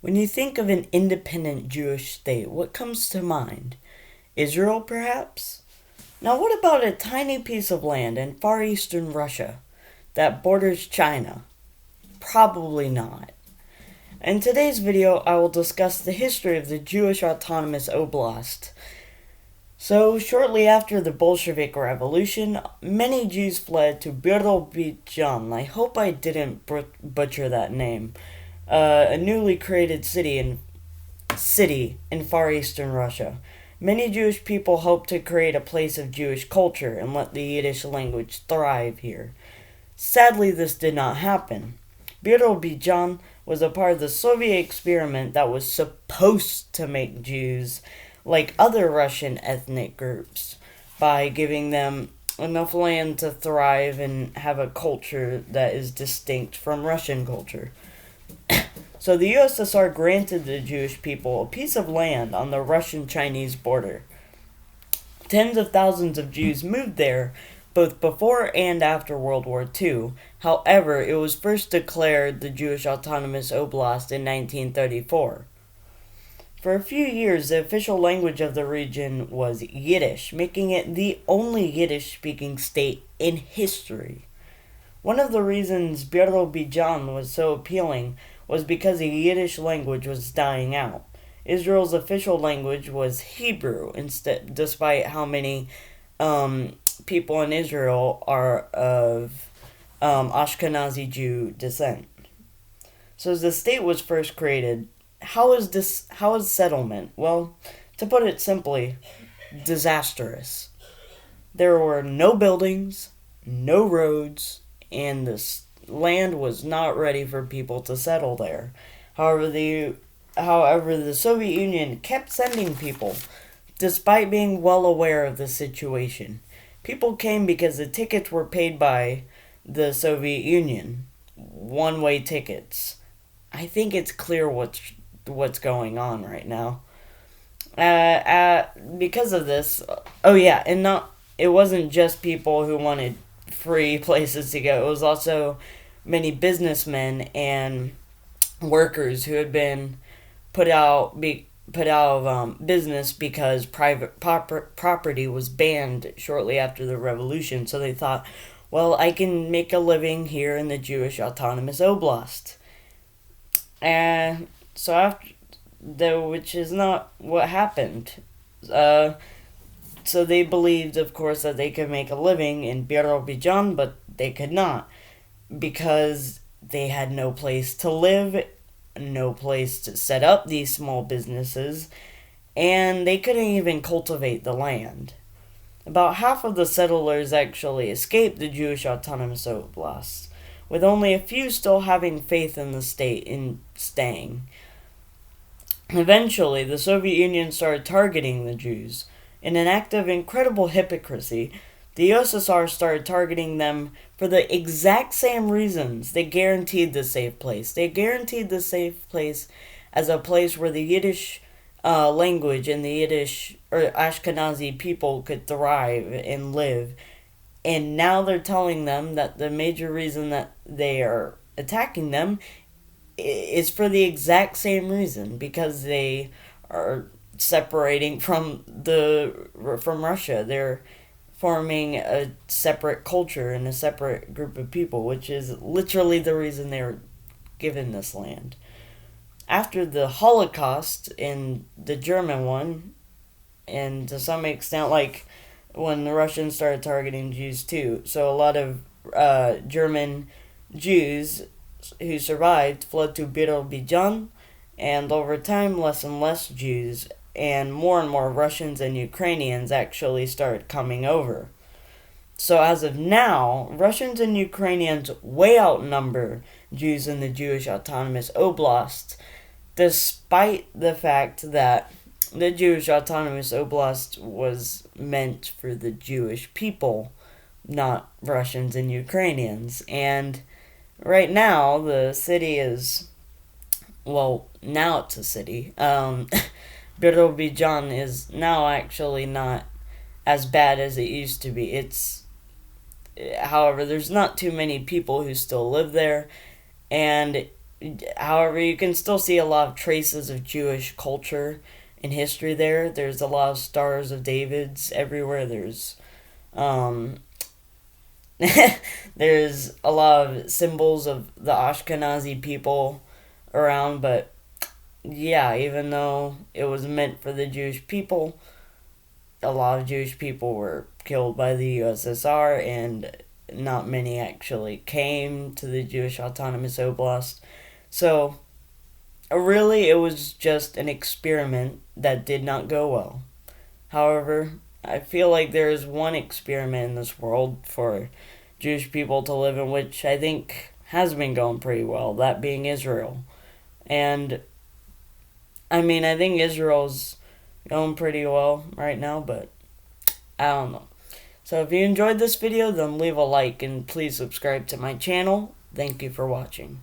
When you think of an independent Jewish state, what comes to mind? Israel, perhaps? Now, what about a tiny piece of land in far eastern Russia that borders China? Probably not. In today's video, I will discuss the history of the Jewish Autonomous Oblast. So, shortly after the Bolshevik Revolution, many Jews fled to Birobidzhan. I hope I didn't butcher that name. A newly created city in far eastern Russia. Many Jewish people hoped to create a place of Jewish culture and let the Yiddish language thrive here. Sadly, this did not happen. Birobidzhan was a part of the Soviet experiment that was supposed to make Jews like other Russian ethnic groups by giving them enough land to thrive and have a culture that is distinct from Russian culture. So the USSR granted the Jewish people a piece of land on the Russian-Chinese border. Tens of thousands of Jews moved there both before and after World War II. However, it was first declared the Jewish Autonomous Oblast in 1934. For a few years, the official language of the region was Yiddish, making it the only Yiddish-speaking state in history. One of the reasons Birobidzhan was so appealing was because the Yiddish language was dying out. Israel's official language was Hebrew, despite how many people in Israel are of Ashkenazi Jew descent. So as the state was first created, how is settlement? Well, to put it simply, disastrous. There were no buildings, no roads, and the land was not ready for people to settle there. However, the Soviet Union kept sending people, despite being well aware of the situation. People came because the tickets were paid by the Soviet Union, one-way tickets. I think it's clear what's going on right now. Because of this, it wasn't just people who wanted free places to go. It was also many businessmen and workers who had been put out of business because private property was banned shortly after the revolution. So they thought, well, I can make a living here in the Jewish Autonomous Oblast. And so which is not what happened. So they believed, of course, that they could make a living in Birobidzhan, but they could not because they had no place to live, no place to set up these small businesses, and they couldn't even cultivate the land. About half of the settlers actually escaped the Jewish Autonomous Oblast, with only a few still having faith in the state in staying. Eventually, the Soviet Union started targeting the Jews. In an act of incredible hypocrisy, the USSR started targeting them for the exact same reasons they guaranteed the safe place. They guaranteed the safe place as a place where the Yiddish language and the Yiddish or Ashkenazi people could thrive and live. And now they're telling them that the major reason that they are attacking them is for the exact same reason, because they are separating from Russia. They're forming a separate culture and a separate group of people, which is literally the reason they were given this land. After the Holocaust and the German one, and to some extent, like when the Russians started targeting Jews too, so a lot of German Jews who survived fled to Birobidzhan, and over time, less and less Jews and more Russians and Ukrainians actually started coming over. So as of now, Russians and Ukrainians way outnumber Jews in the Jewish Autonomous Oblast, despite the fact that the Jewish Autonomous Oblast was meant for the Jewish people, not Russians and Ukrainians. And right now, the city is, well, now it's a city. Birobidzhan is now actually not as bad as it used to be. However, there's not too many people who still live there, and However, you can still see a lot of traces of Jewish culture and history there. There's a lot of stars of David's everywhere. Um, there's a lot of symbols of the Ashkenazi people around, but yeah, even though it was meant for the Jewish people, a lot of Jewish people were killed by the USSR, and not many actually came to the Jewish Autonomous Oblast. So, really, it was just an experiment that did not go well. However, I feel like there is one experiment in this world for Jewish people to live in, which I think has been going pretty well, that being Israel. And I mean, I think Israel's going pretty well right now, but I don't know. So if you enjoyed this video, then leave a like and please subscribe to my channel. Thank you for watching.